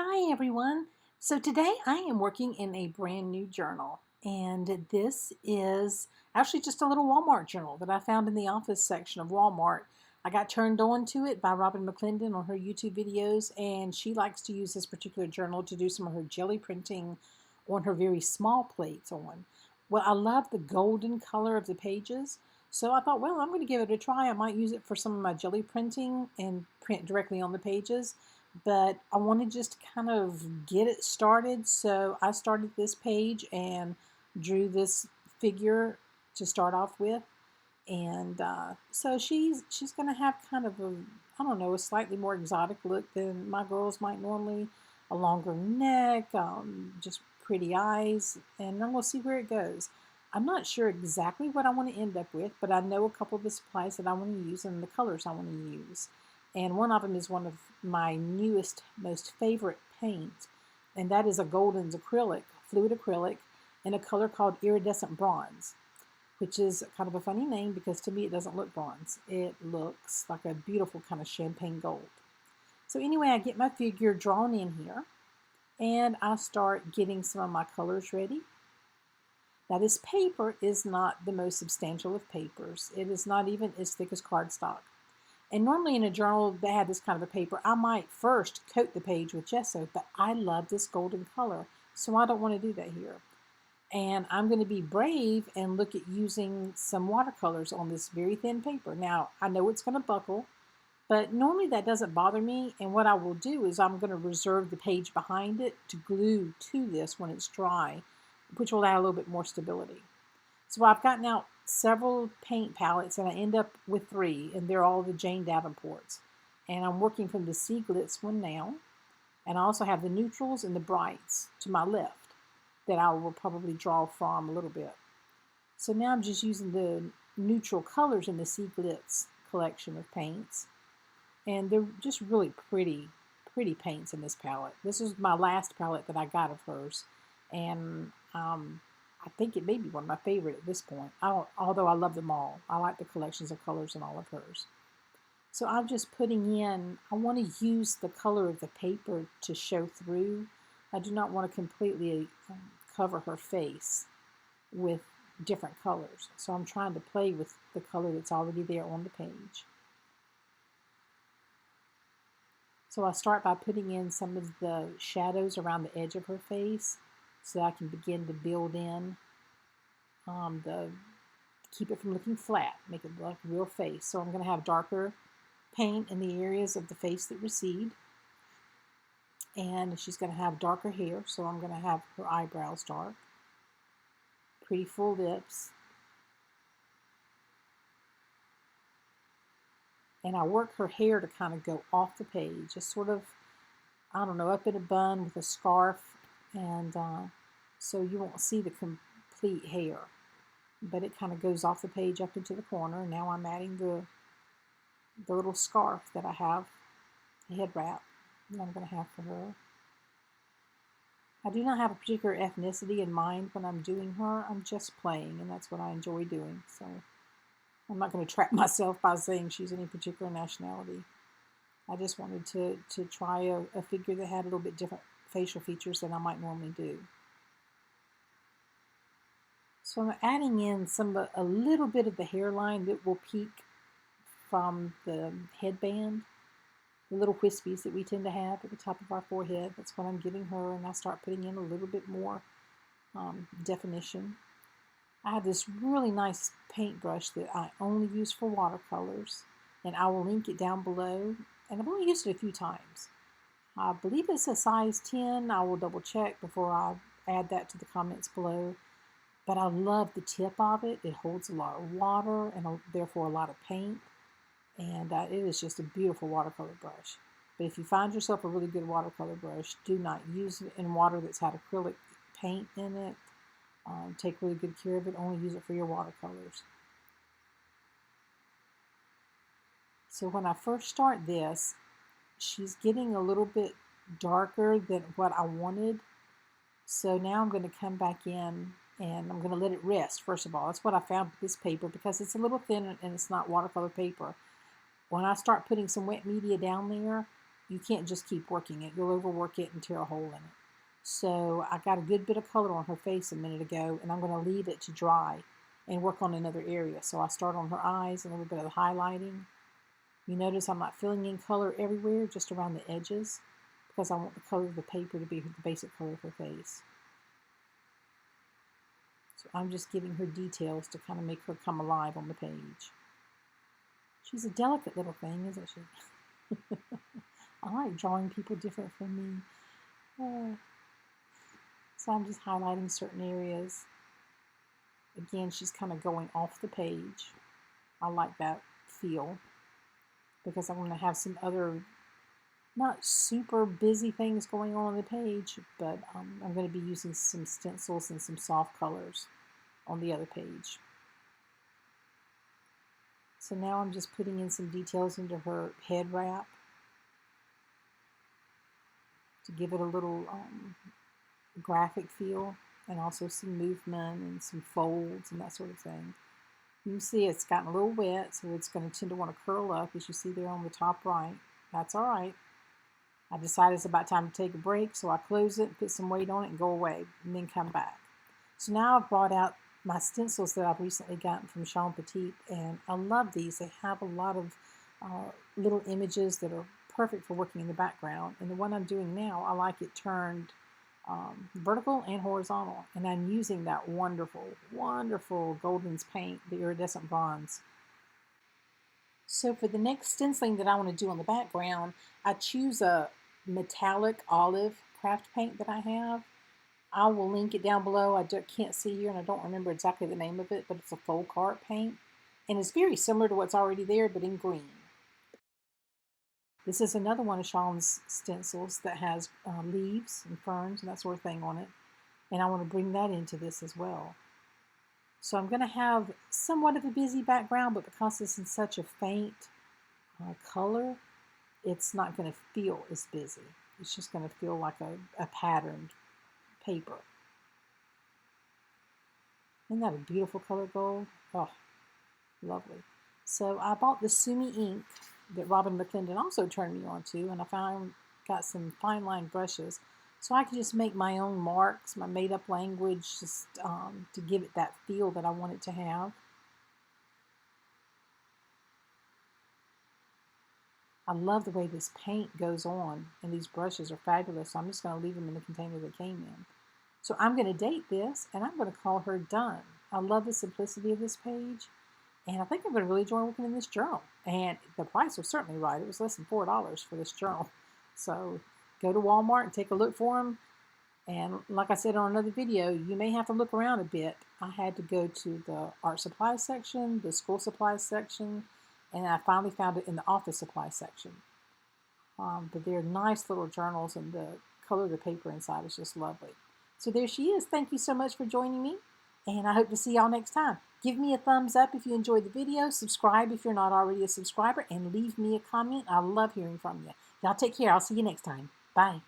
Hi everyone. So today I am working in a brand new journal, and this is actually just a little Walmart journal that I found in the office section of Walmart. I got turned on to it by Robin McClendon on her YouTube videos, and she likes to use this particular journal to do some of her jelly printing on her very small plates on. Well, I love the golden color of the pages, so I thought, well, I'm going to give it a try. I might use it for some of my jelly printing and print directly on the pages, but I want to just kind of get it started. So I started this page and drew this figure to start off with. And so she's going to have kind of a, I don't know, a slightly more exotic look than my girls might normally. A longer neck, just pretty eyes, and then we'll see where it goes. I'm not sure exactly what I want to end up with, but I know a couple of the supplies that I want to use and the colors I want to use. And one of them is one of my newest, most favorite paint, and that is a Golden's acrylic, fluid acrylic, in a color called iridescent bronze, which is kind of a funny name because to me it doesn't look bronze. It looks like a beautiful kind of champagne gold. So anyway, I get my figure drawn in here, and I start getting some of my colors ready. Now this paper is not the most substantial of papers. It is not even as thick as cardstock. And normally in a journal that had this kind of a paper, I might first coat the page with gesso, but I love this golden color, so I don't want to do that here. And I'm going to be brave and look at using some watercolors on this very thin paper. Now, I know it's going to buckle, but normally that doesn't bother me. And what I will do is I'm going to reserve the page behind it to glue to this when it's dry, which will add a little bit more stability. So I've gotten out several paint palettes, and I end up with 3, and they're all the Jane Davenports. And I'm working from the Sea Glitz one now, and I also have the neutrals and the brights to my left that I will probably draw from a little bit. So now I'm just using the neutral colors in the Sea Glitz collection of paints, and they're just really pretty paints in this palette. This is my last palette that I got of hers, and I think it may be one of my favorite at this point, although I love them all. I like the collections of colors in all of hers. So I'm just putting in, I want to use the color of the paper to show through. I do not want to completely cover her face with different colors. So I'm trying to play with the color that's already there on the page. So I start by putting in some of the shadows around the edge of her face, so I can begin to build in keep it from looking flat, make it look like a real face. So I'm going to have darker paint in the areas of the face that recede, and she's going to have darker hair, so I'm going to have her eyebrows dark, pretty full lips, and I work her hair to kind of go off the page, just sort of, I don't know, up in a bun with a scarf, and so you won't see the complete hair, but it kind of goes off the page up into the corner. Now I'm adding the little scarf that I have, a head wrap, that I'm going to have for her. I do not have a particular ethnicity in mind when I'm doing her. I'm just playing, and that's what I enjoy doing. So I'm not going to trap myself by saying she's any particular nationality. I just wanted to try a figure that had a little bit different facial features than I might normally do. So I'm adding in a little bit of the hairline that will peek from the headband, the little wispies that we tend to have at the top of our forehead. That's what I'm giving her, and I start putting in a little bit more definition. I have this really nice paintbrush that I only use for watercolors, and I will link it down below, and I've only used it a few times. I believe it's a size 10. I will double check before I add that to the comments below. But I love the tip of it. It holds a lot of water and therefore a lot of paint. And it is just a beautiful watercolor brush. But if you find yourself a really good watercolor brush, do not use it in water that's had acrylic paint in it. Take really good care of it. Only use it for your watercolors. So when I first start this, she's getting a little bit darker than what I wanted. So now I'm going to come back in and I'm going to let it rest, first of all. That's what I found with this paper, because it's a little thin and it's not watercolor paper. When I start putting some wet media down there, you can't just keep working it. You'll overwork it and tear a hole in it. So I got a good bit of color on her face a minute ago, and I'm going to leave it to dry and work on another area. So I start on her eyes and a little bit of the highlighting. You notice I'm not filling in color everywhere, just around the edges, because I want the color of the paper to be the basic color of her face. So I'm just giving her details to kind of make her come alive on the page. She's a delicate little thing, isn't she? I like drawing people different from me. So I'm just highlighting certain areas. Again, she's kind of going off the page. I like that feel because I'm going to have some other not super busy things going on the page, but I'm going to be using some stencils and some soft colors on the other page. So now I'm just putting in some details into her head wrap to give it a little graphic feel, and also some movement and some folds and that sort of thing. You can see it's gotten a little wet, so it's going to tend to want to curl up, as you see there on the top right. That's all right. I decided it's about time to take a break, so I close it, put some weight on it, and go away, and then come back. So now I've brought out my stencils that I've recently gotten from Sean Petit, and I love these. They have a lot of little images that are perfect for working in the background, and the one I'm doing now, I like it turned vertical and horizontal, and I'm using that wonderful, wonderful Golden's paint, the iridescent bronze. So for the next stenciling that I want to do on the background, I choose a metallic olive craft paint that I have. I will link it down below. I can't see here, and I don't remember exactly the name of it, but it's a full cart paint, and it's very similar to what's already there, but in green. This is another one of Sean's stencils that has leaves and ferns and that sort of thing on it, and I want to bring that into this as well. So I'm going to have somewhat of a busy background, but because it's in such a faint color, it's not going to feel as busy. It's just going to feel like a patterned paper. Isn't that a beautiful color gold? Oh, lovely. So I bought the Sumi ink that Robin McClendon also turned me on to, and I got some fine line brushes, so I could just make my own marks, my made up language, just to give it that feel that I want it to have. I love the way this paint goes on, and these brushes are fabulous, so I'm just going to leave them in the container they came in. So I'm going to date this, and I'm going to call her done. I love the simplicity of this page. And I think I'm going to really enjoy working in this journal. And the price was certainly right. It was less than $4 for this journal. So go to Walmart and take a look for them. And like I said on another video, you may have to look around a bit. I had to go to the art supply section, the school supplies section, and I finally found it in the office supply section. But they're nice little journals, and the color of the paper inside is just lovely. So there she is. Thank you so much for joining me, and I hope to see y'all next time. Give me a thumbs up if you enjoyed the video, subscribe if you're not already a subscriber, and leave me a comment. I love hearing from you. Y'all take care. I'll see you next time. Bye.